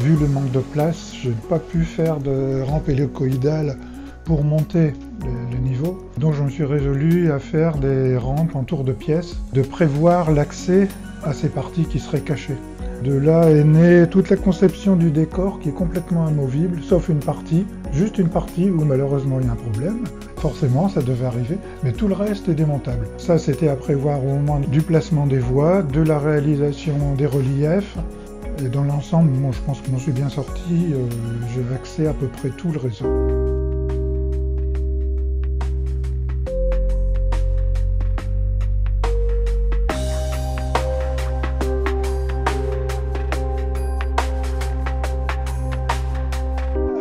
Vu le manque de place, je n'ai pas pu faire de rampe hélicoïdale pour monter les niveaux. Donc je me suis résolu à faire des rampes en tour de pièce, de prévoir l'accès à ces parties qui seraient cachées. De là est née toute la conception du décor qui est complètement amovible, sauf une partie, juste une partie où malheureusement il y a un problème. Forcément, ça devait arriver, mais tout le reste est démontable. Ça, c'était à prévoir au moment du placement des voies, de la réalisation des reliefs. Et dans l'ensemble, moi, je pense que je m'en suis bien sorti. J'ai accès à peu près tout le réseau.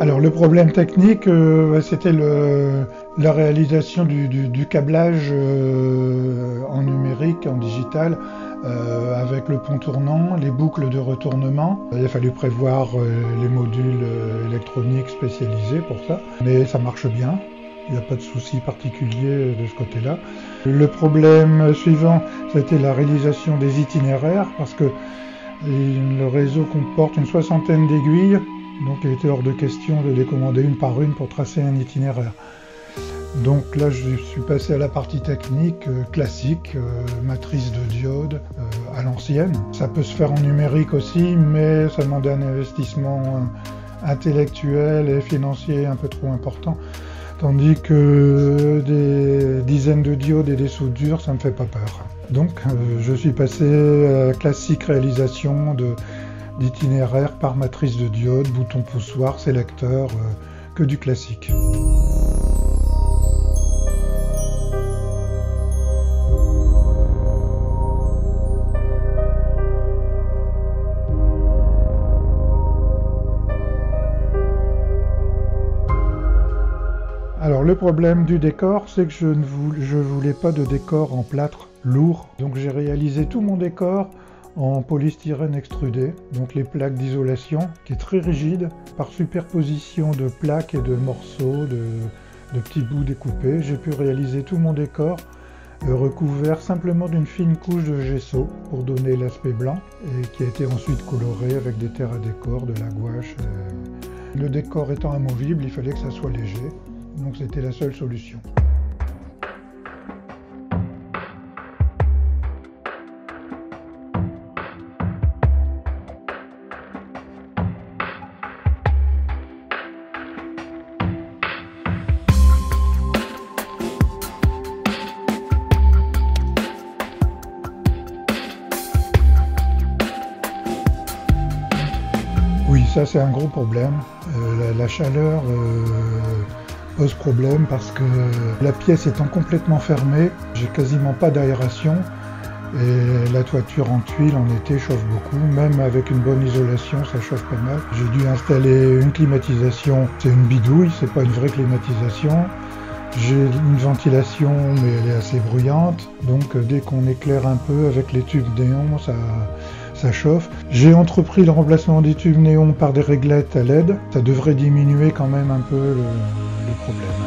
Alors le problème technique, c'était la réalisation du câblage en numérique, en digital, avec le pont tournant, les boucles de retournement. Il a fallu prévoir les modules électroniques spécialisés pour ça, mais ça marche bien. Il n'y a pas de souci particulier de ce côté-là. Le problème suivant, c'était la réalisation des itinéraires, parce que le réseau comporte une soixantaine d'aiguilles. Donc il était hors de question de les commander une par une pour tracer un itinéraire. Donc là je suis passé à la partie technique classique, matrice de diode à l'ancienne. Ça peut se faire en numérique aussi, mais ça demandait un investissement intellectuel et financier un peu trop important. Tandis que des dizaines de diodes et des soudures, ça me fait pas peur. Donc je suis passé à la classique réalisation d'itinéraire par matrice de diode, bouton poussoir, sélecteur, que du classique. Alors le problème du décor, c'est que je voulais pas de décor en plâtre lourd, donc j'ai réalisé tout mon décor en polystyrène extrudé, donc les plaques d'isolation, qui est très rigide, par superposition de plaques et de morceaux, de petits bouts découpés. J'ai pu réaliser tout mon décor recouvert simplement d'une fine couche de gesso pour donner l'aspect blanc, et qui a été ensuite coloré avec des terres à décor, de la gouache. Le décor étant amovible, il fallait que ça soit léger, donc c'était la seule solution. Oui, ça c'est un gros problème. La chaleur pose problème parce que la pièce étant complètement fermée, j'ai quasiment pas d'aération et la toiture en tuile en été chauffe beaucoup. Même avec une bonne isolation, ça chauffe pas mal. J'ai dû installer une climatisation, c'est une bidouille, c'est pas une vraie climatisation. J'ai une ventilation, mais elle est assez bruyante, donc dès qu'on éclaire un peu avec les tubes néons, ça chauffe. J'ai entrepris le remplacement des tubes néons par des réglettes à LED. Ça devrait diminuer quand même un peu le problème.